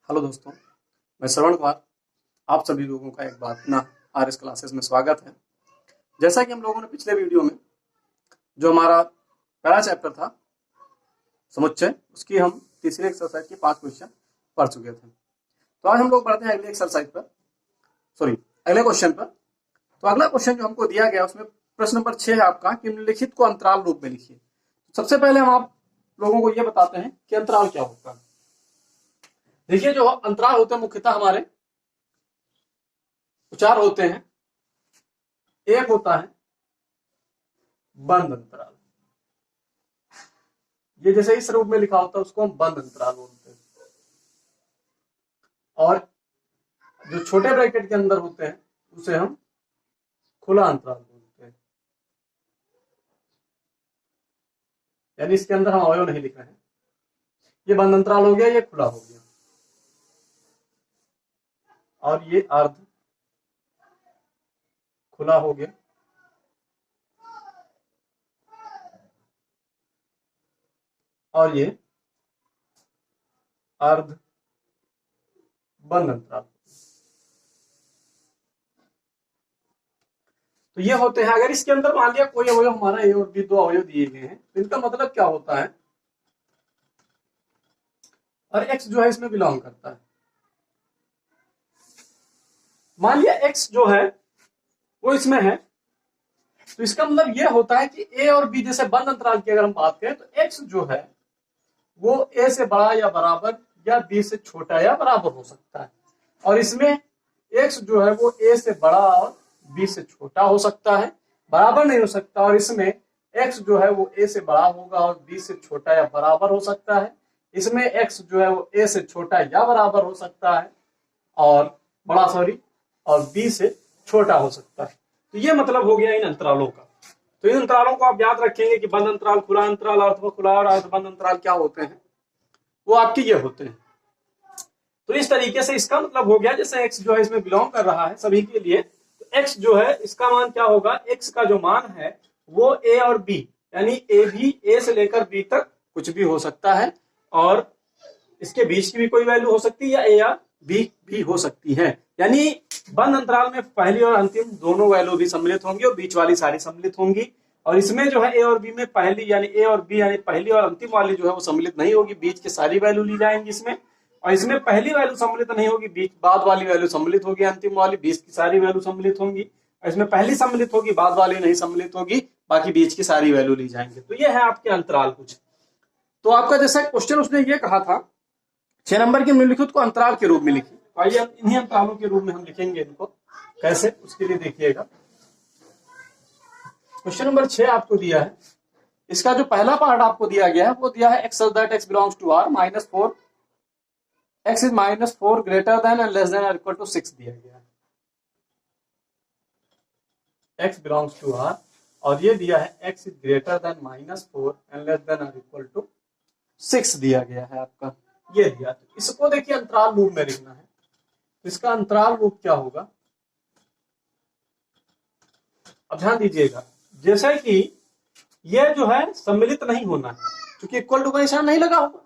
Hello दोस्तों, मैं श्रवण कुमार। आप सभी लोगों का एक बार पुनः आरएस क्लासेस में स्वागत है। जैसा कि हम लोगों ने पिछले वीडियो में जो हमारा पहला चैप्टर था समुच्चय, उसकी हम तीसरे एक्सरसाइज के 5 क्वेश्चन पढ़ चुके थे। तो आज हम लोग बढ़ते हैं अगले एक्सरसाइज पर, अगले क्वेश्चन पर। तो अगला क्वेश्चन जो हमको दिया गया उसमें प्रश्न नंबर 6 है आपका कि निम्नलिखित को अंतराल रूप में लिखिए। सबसे पहले हम आप लोगों को यह बताते हैं कि अंतराल क्या होता है। देखिए, जो अंतराल होते हैं मुख्यतः हमारे 4 होते हैं। एक होता है बंद अंतराल, ये जैसे इस रूप में लिखा होता है उसको हम बंद अंतराल बोलते हैं। और जो छोटे ब्रैकेट के अंदर होते हैं उसे हम खुला अंतराल बोलते हैं। यानी इसके अंदर हम अवयव नहीं लिख रहे हैं। ये बंद अंतराल हो गया, ये खुला हो गया, और ये अर्ध खुला हो गया, और ये अर्ध बंद अंतराल। तो ये होते हैं। अगर इसके अंदर मान लिया कोई अवयव हमारा ए और बी, 2 अवयव दिए गए हैं, तो इनका मतलब क्या होता है, और एक्स जो है इसमें बिलोंग करता है। मान लिया एक्स जो है वो इसमें है, तो इसका मतलब ये होता है कि ए और बी, जैसे बंद अंतराल की अगर हम बात करें तो एक्स जो है वो ए से बड़ा या बराबर या बी से छोटा या बराबर हो सकता है, और इसमें एक्स जो है वो ए से बड़ा और बी से छोटा हो सकता है, बराबर नहीं हो सकता। और इसमें एक्स जो है वो ए से बड़ा होगा और बी से छोटा या बराबर हो सकता है। इसमें एक्स जो है वो ए से छोटा या बराबर हो सकता है और और बी से छोटा हो सकता है। तो ये मतलब हो गया इन अंतरालों का। तो इन अंतरालों को आप याद रखेंगे कि बंद अंतराल, खुला अंतराल, अर्ध खुला और अर्धबंद अंतराल क्या होते हैं, वो आपके ये होते हैं। तो इस तरीके से इसका मतलब हो गया, जैसे x जो है इसमें बिलोंग कर रहा है सभी के लिए, तो x जो है इसका मान क्या होगा, x का जो मान है वो a और b, यानी a भी, a से लेकर b तक कुछ भी हो सकता है, और इसके बीच की भी कोई वैल्यू हो सकती है या b भी हो सकती है। यानी बंद अंतराल में पहली और अंतिम दोनों वैल्यू भी सम्मिलित होंगी और बीच वाली सारी सम्मिलित होंगी। और इसमें जो है a और b में पहली यानी a और b यानी पहली और अंतिम वाली जो है वो सम्मिलित नहीं होगी, बीच की सारी वैल्यू ली जाएंगी इसमें। और इसमें पहली वैल्यू सम्मिलित नहीं होगी, बीच बाद वाली वैल्यू सम्मिलित होगी, अंतिम वाली, बीच की सारी वैल्यू सम्मिलित होंगी। और इसमें पहली सम्मिलित होगी, बाद वाली नहीं सम्मिलित होगी, बाकी बीच की सारी वैल्यू ली जाएंगे। तो ये है आपके अंतराल कुछ। तो आपका जैसा क्वेश्चन उसने ये कहा था 6 नंबर के निम्नलिखित को अंतराल के रूप में लिखिए। आइए इन्हीं अंतरालों के रूप में हम लिखेंगे इनको, कैसे, उसके लिए देखिएगा। क्वेश्चन नंबर 6 आपको दिया है। इसका जो पहला पार्ट आपको दिया गया है वो दिया है x such that x belongs to R -4, x is -4 greater than and less than or equal to 6 दिया गया है। x belongs to r, और ये दिया है x is greater than -4 and less than or equal to 6 दिया गया है आपका, ये दिया। तो इसको देखिए अंतराल रूप में लिखना है। तो इसका अंतराल रूप क्या होगा, अब ध्यान दीजिएगा। जैसे कि ये जो है सम्मिलित नहीं होना है, क्योंकि इक्वल टू का निशान नहीं लगा होगा।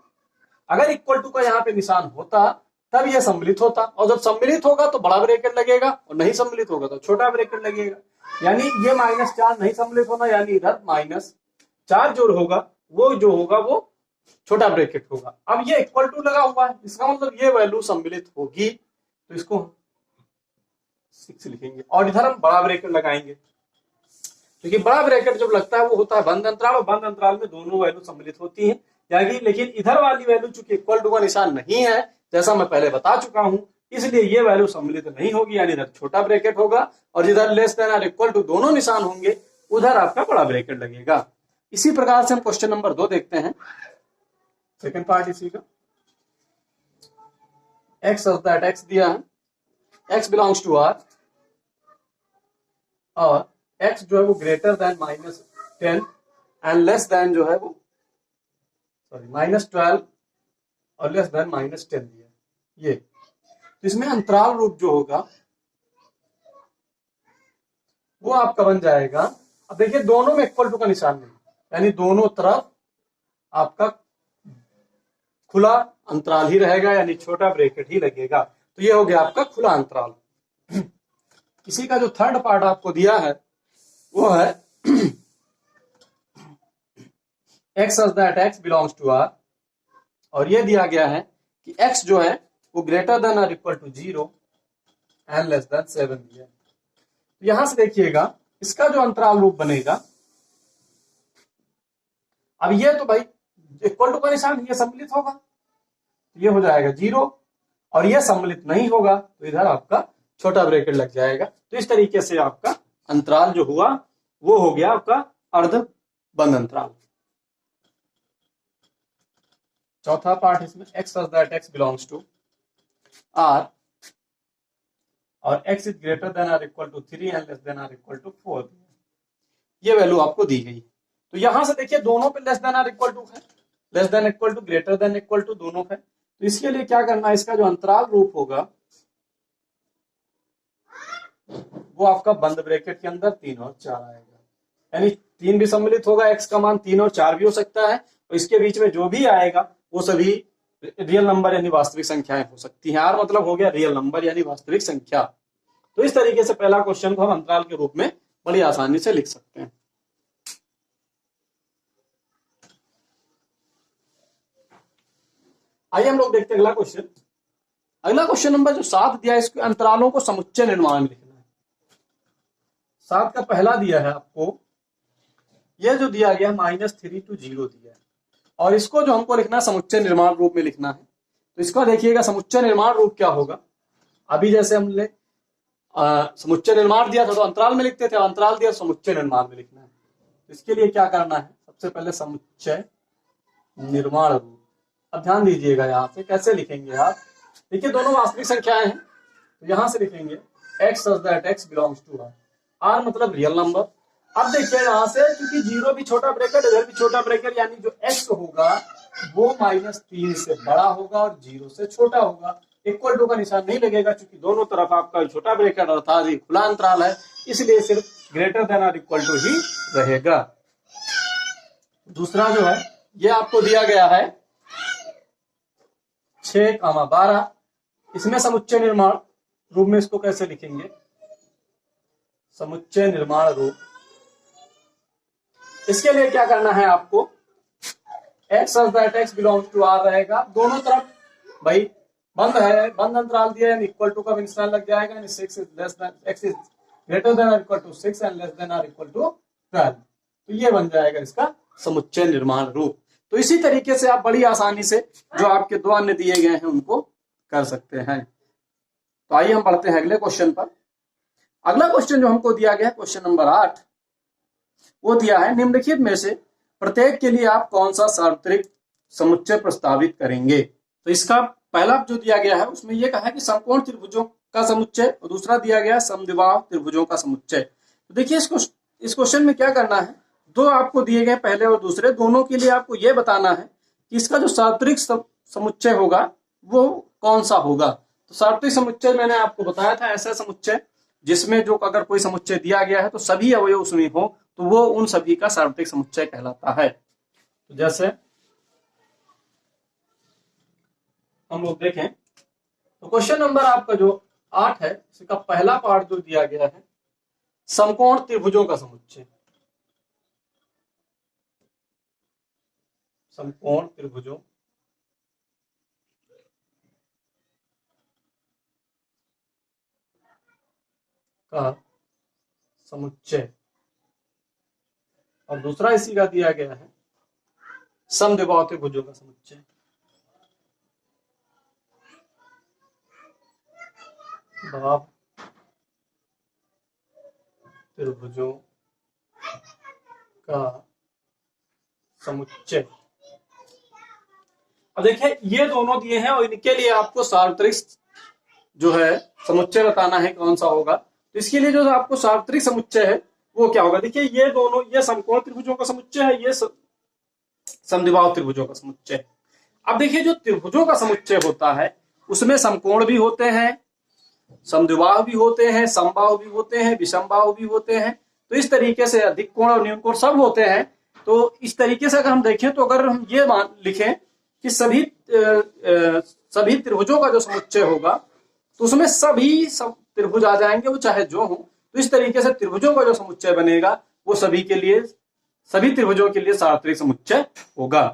अगर इक्वल टू का यहाँ पे निशान होता तब ये सम्मिलित होता, और जब सम्मिलित होगा तो बड़ा ब्रैकेट लगेगा और नहीं सम्मिलित होगा तो छोटा ब्रैकेट लगेगा। यानी ये -4 नहीं सम्मिलित होना, यानी इधर -4 जो होगा वो छोटा ब्रैकेट होगा। अब ये इक्वल टू लगा हुआ है, इसका मतलब ये वैल्यू सम्मिलित होगी, तो इसको 6 लिखेंगे और इधर हम बड़ा ब्रैकेट लगाएंगे, क्योंकि बड़ा ब्रैकेट जब लगता है वो होता है बंद अंतराल, और बंद अंतराल में दोनों वैल्यू सम्मिलित होती है। यानी लेकिन इधर वाली वैल्यू चूंकि इक्वल टू का निशान नहीं है, जैसा मैं पहले बता चुका हूं, इसलिए ये वैल्यू सम्मिलित नहीं होगी, यानी इधर छोटा ब्रैकेट होगा, और जिधर लेस देन और इक्वल टू दोनों निशान होंगे उधर आपका बड़ा ब्रैकेट लगेगा। इसी प्रकार से हम क्वेश्चन नंबर 2 देखते हैं, सेकेंड पार्ट इसी का। एक्स सच दैट एक्स दिया है, एक्स बिलोंग्स टू आर, और x जो है वो greater then -10 and less then जो है वो -12 और लेस देन -10 दिया ये। तो इसमें अंतराल रूप जो होगा वो आपका बन जाएगा, अब देखिए दोनों में इक्वल टू का निशान नहीं, यानी दोनों तरफ आपका खुला अंतराल ही रहेगा, यानी छोटा ब्रैकेट ही लगेगा। तो ये हो गया आपका खुला अंतराल। इसी का जो थर्ड पार्ट आपको दिया है वो है x such that x belongs to R, और ये दिया गया है कि x जो है वो ग्रेटर देन और equal to 0 and less than 7 दिया है। तो यहां से देखिएगा इसका जो अंतराल रूप बनेगा, अब ये तो भाई इक्वल टू का निशान ये सम्मिलित होगा, तो ये हो जाएगा 0, और ये सम्मिलित नहीं होगा तो इधर आपका छोटा ब्रैकेट लग जाएगा। तो इस तरीके से आपका अंतराल जो हुआ वो हो गया आपका अर्ध बंद अंतराल। चौथा पार्ट इसमें x such that x belongs to R और x is greater than or equal to 3 and less than or equal to 4, ये वैल्यू आपको दी गई। तो यहां से देखिए दोनों पे लेस देन और इक्वल टू है, less than equal to greater than equal to दोनों है। तो इसके लिए क्या करना है, इसका जो अंतराल रूप होगा वो आपका बंद ब्रैकेट के अंदर 3 और 4 आएगा, यानी 3 भी सम्मिलित होगा, x का मान 3 और 4 भी हो सकता है, और इसके बीच में जो भी आएगा वो सभी रियल नंबर यानी वास्तविक संख्याएं हो सकती हैं। आर मतलब हो गया रियल नंबर यानी वास्तविक संख्या। तो इस तरीके से पहला क्वेश्चन को हम अंतराल के रूप में बड़ी आसानी से लिख सकते हैं। आइए हम लोग देखते हैं अगला क्वेश्चन। अगला क्वेश्चन नंबर जो 7 दिया है, इसके अंतरालों को समुच्चय निर्माण में लिखना है। 7 का पहला दिया है आपको, यह जो दिया गया -3 to 0 दिया है, और इसको जो हमको लिखना है समुच्चय निर्माण रूप में लिखना है। तो इसका देखिएगा समुच्चय निर्माण रूप क्या होगा। अभी जैसे हमने समुच्चय निर्माण दिया था तो अंतराल में लिखते थे, अंतराल दिया समुच्चय निर्माण में लिखना है। तो इसके लिए क्या करना है, सबसे पहले समुच्चय निर्माण रूप। अब ध्यान दीजिएगा यहाँ से कैसे लिखेंगे आप। देखिए दोनों वास्तविक संख्याएं हैं, तो यहां से लिखेंगे x such that x belongs to R, R मतलब रियल नंबर। अब देखिए यहां से क्योंकि 0 भी छोटा ब्रैकेट, इधर भी छोटा ब्रैकेट, यानी जो x होगा वो -3 से बड़ा होगा और 0 से छोटा होगा। इक्वल टू का निशान नहीं लगेगा क्योंकि दोनों तरफ आपका छोटा ब्रैकेट अर्थात ये खुला अंतराल है, इसलिए सिर्फ ग्रेटर देन और इक्वल टू ही रहेगा। दूसरा जो है ये आपको दिया गया है 6, 12, इसमें समुच्चय निर्माण रूप में इसको कैसे लिखेंगे, समुच्चय निर्माण रूप। इसके लिए क्या करना है आपको, x such that x belongs to R रहेगा, दोनों तरफ भाई बंद है, बंद अंतराल दिया है, इक्वल टू का निशान लग जाएगा, यानी 6 is less than x is greater than or equal to 6 and less than or equal to 12। तो ये बन जाएगा इसका समुच्चय निर्माण रूप। तो इसी तरीके से आप बड़ी आसानी से जो आपके दो अन्य दिए गए हैं उनको कर सकते हैं। तो आइए हम पढ़ते हैं अगले क्वेश्चन पर। अगला क्वेश्चन जो हमको दिया गया है क्वेश्चन नंबर 8, वो दिया है निम्नलिखित में से प्रत्येक के लिए आप कौन सा सार्वत्रिक समुच्चय प्रस्तावित करेंगे। तो इसका पहला जो दिया गया है उसमें यह कहा है कि समकोण त्रिभुजों का समुच्चय, और दूसरा दिया गया है समद्विबाहु त्रिभुजों का समुच्चय। तो देखिए इस क्वेश्चन में क्या करना है, दो आपको दिए गए पहले और दूसरे, दोनों के लिए आपको यह बताना है कि इसका जो सार्वत्रिक समुच्चय होगा वो कौन सा होगा। तो सार्वत्रिक समुच्चय मैंने आपको बताया था ऐसा समुच्चय जिसमें जो अगर कोई समुच्चय दिया गया है तो सभी अवयव उसमें हो तो वो उन सभी का सार्वत्रिक समुच्चय कहलाता है। तो जैसे हम लोग देखें तो क्वेश्चन नंबर आपका जो 8 है, इसका पहला पार्ट जो दिया गया है समकोण त्रिभुजों का समुच्चय, समकोण त्रिभुजों का समुच्चय, और दूसरा इसी का दिया गया है समद्विबाहु त्रिभुजों का समुच्चय। भाव त्रिभुजों का समुच्चय। अब देखिए ये दोनों दिए हैं और इनके लिए आपको सार्वत्रिक जो है समुच्चय बताना है कौन सा होगा। तो इसके लिए जो आपको सार्वत्रिक समुच्चय है वो क्या होगा, देखिए ये दोनों, ये समकोण त्रिभुजों का समुच्चय है, ये समद्विबाहु त्रिभुजों का समुच्चय। अब देखिए जो त्रिभुजों का समुच्चय होता है उसमें समकोण भी होते हैं, समद्विबाहु भी होते हैं, समबाहु भी होते हैं, विषमबाहु भी होते हैं। तो इस तरीके से अधिक कोण और न्यून कोण सब होते हैं। तो इस तरीके से अगर हम देखें तो अगर हम ये मान लिखें कि सभी त्रिभुजों का जो समुच्चय होगा तो उसमें सभी त्रिभुज आ जाएंगे, वो चाहे जो हो। तो इस तरीके से त्रिभुजों का जो समुच्चय बनेगा वो सभी त्रिभुजों के लिए सार्वत्रिक समुच्चय होगा।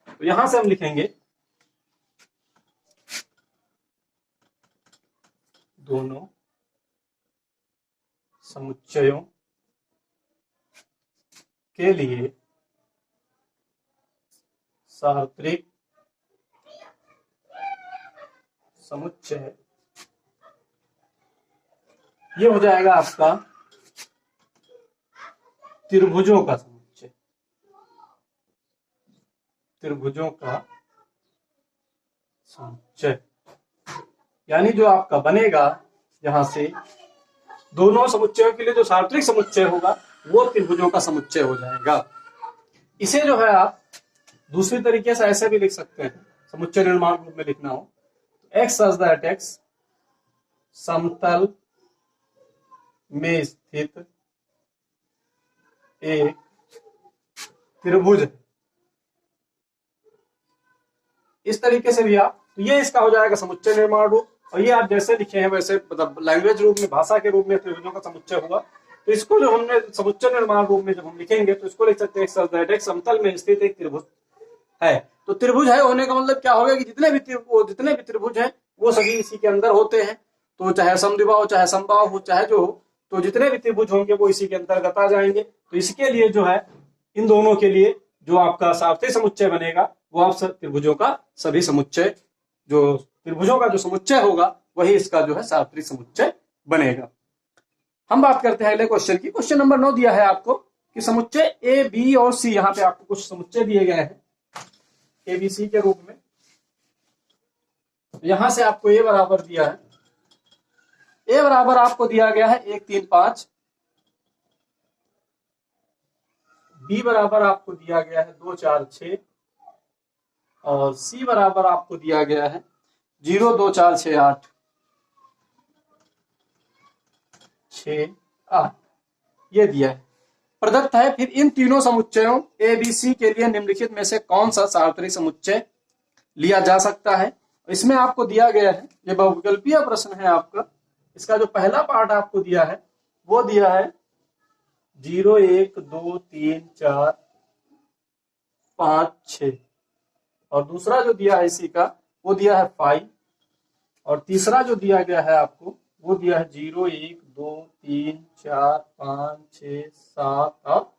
तो यहां से हम लिखेंगे दोनों समुच्चयों के लिए सार्वत्रिक समुच्चय, ये हो जाएगा आपका त्रिभुजों का समुच्चय। त्रिभुजों का समुच्चय यानी जो आपका बनेगा यहां से दोनों समुच्चयों के लिए जो सार्वत्रिक समुच्चय होगा वो त्रिभुजों का समुच्चय हो जाएगा। इसे जो है आप दूसरी तरीके से ऐसे भी लिख सकते हैं, समुच्चय निर्माण रूप में लिखना हो तो एक्स सच दैट एक्स समतल में स्थित एक त्रिभुज है। इस तरीके से भी आप, तो ये इसका हो जाएगा समुच्चय निर्माण रूप। और ये आप जैसे लिखे हैं वैसे मतलब लैंग्वेज रूप में, भाषा के रूप में त्रिभुजों का समुच्चय हुआ। तो इसको जो हमने समुच्चय निर्माण रूप में जब हम लिखेंगे तो इसको लिख सकते हैं एक समतल में स्थित एक त्रिभुज है। तो त्रिभुज है होने का मतलब क्या होगा कि जितने भी त्रिभुज हैं वो सभी इसी के अंदर होते हैं। तो चाहे समद्विबाहु हो, चाहे समबाहु हो, चाहे जो हो, तो जितने भी त्रिभुज होंगे वो इसी के अंतर्गत आ जाएंगे। तो इसके लिए जो है इन दोनों के लिए जो आपका सार्वत्रिक समुच्चय बनेगा वो आप त्रिभुजों का सभी समुच्चय, जो त्रिभुजों का जो समुच्चय होगा वही इसका जो है सार्वत्रिक समुच्चय बनेगा। हम बात करते हैं अगले क्वेश्चन की। क्वेश्चन नंबर 9 दिया है आपको कि समुच्चय ए बी और सी, यहाँ पे आपको कुछ समुच्चय दिए गए हैं ए बी सी के रूप में। यहां से आपको ए बराबर दिया है, ए बराबर आपको दिया गया है 1 3 5, बी बराबर आपको दिया गया है 2 4 6 और सी बराबर आपको दिया गया है 0 2 4 6 8 6 8, ये दिया है, प्रदत्त है। फिर इन तीनों समुच्चयों ए बी सी के लिए निम्नलिखित में से कौन सा सार्वत्रिक समुच्चय लिया जा सकता है। इसमें आपको दिया गया है, ये बहुविकल्पीय प्रश्न है आपका। इसका जो पहला पार्ट आपको दिया है वो दिया है 0 1 2 3 4 5 6 और दूसरा जो दिया है इसी का वो दिया है 5 और तीसरा जो दिया गया है आपको वो दिया है 0 1 2 3 4 5 6 7 और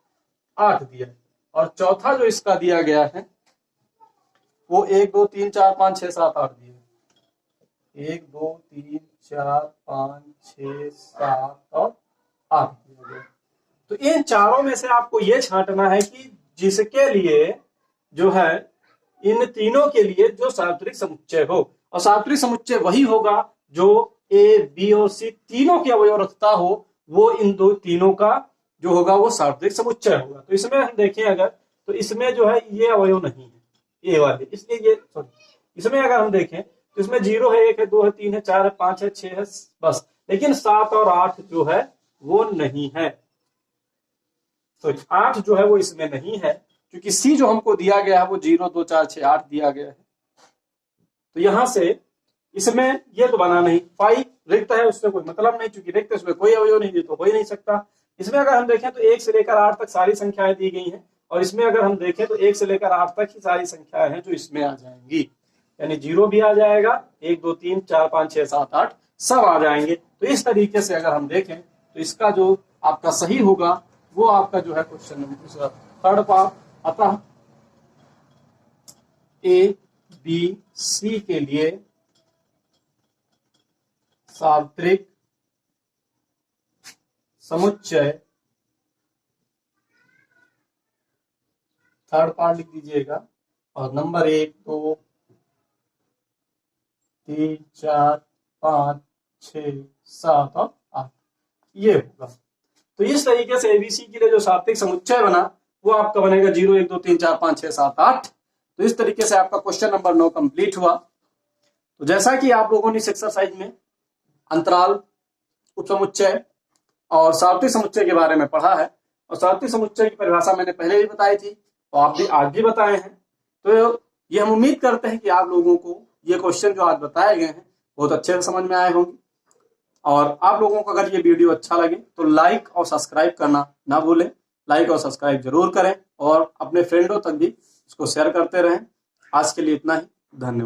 8 दिया है। और चौथा जो इसका दिया गया है वो 1 2 3 4 5 6 7 8 दिया है। 1 2 3 4 5 6 7 और 8 दिया गया। तो इन चारों में से आपको ये छांटना है कि जिसके लिए जो है इन तीनों के लिए जो सार्वत्रिक समुच्चय हो, और सार्वत्रिक समुच्चय वही होगा जो ए बी और सी तीनों की अवयव रखता हो, वो इन दो तीनों का जो होगा वो सार्वत्रिक समुच्चय होगा। तो इसमें हम देखें अगर, तो इसमें जो है ये अवयव नहीं है ए वाले, इसलिए ये इसमें अगर हम देखें तो इसमें 0 है 1 है 2 है 3 है 4 है 5 है 6 है बस, लेकिन 7 और 8 जो है वो नहीं है। तो 8 जो है वो इसमें नहीं है क्योंकि सी जो हमको दिया गया है वो 0 2 4 6 8 दिया गया है। तो यहां से इसमें ये तो बना नहीं, 5 रिक्त है उससे कोई मतलब नहीं, क्योंकि रिक्त उसमें कोई अवयव नहीं, तो हो ही नहीं सकता। इसमें अगर हम देखें तो 1 से लेकर 8 तक सारी संख्याएं दी गई हैं और इसमें अगर हम देखें तो 1 से लेकर 8 तक ही सारी संख्याएं हैं जो इसमें आ जाएंगी, यानी 0 भी आ जाएगा, 1 2 3 4 5 6 7 8 सब आ जाएंगे। तो इस तरीके से अगर हम देखें तो इसका जो आपका सही होगा वो आपका जो है क्वेश्चन नंबर 3 पार्ट। अतः ए बी सी के लिए सार्वत्रिक समुच्चय, थर्ड पार्ट लिख दीजिएगा, और नंबर 1 2 3 4 5 6 7 और 8 ये होगा। तो इस तरीके से एबीसी के लिए जो सार्वत्रिक समुच्चय बना वो आपका बनेगा 0 1 2 3 4 5 6 7 8। तो इस तरीके से आपका क्वेश्चन नंबर 9 कंप्लीट हुआ। तो जैसा कि आप लोगों ने इस एक्सरसाइज में अंतराल, उपसमुच्चय और सार्वत्रिक समुच्चय के बारे में पढ़ा है, और सार्वत्रिक समुच्चय की परिभाषा मैंने पहले भी बताई थी और आप भी आज भी बताए हैं। तो ये हम उम्मीद करते हैं कि आप लोगों को ये क्वेश्चन जो आज बताए गए हैं बहुत अच्छे से समझ में आए होंगे। और आप लोगों को अगर ये वीडियो अच्छा लगे तो लाइक और सब्सक्राइब करना ना भूलें। लाइक और सब्सक्राइब जरूर करें और अपने फ्रेंडों तक भी इसको शेयर करते रहें। आज के लिए इतना ही, धन्यवाद।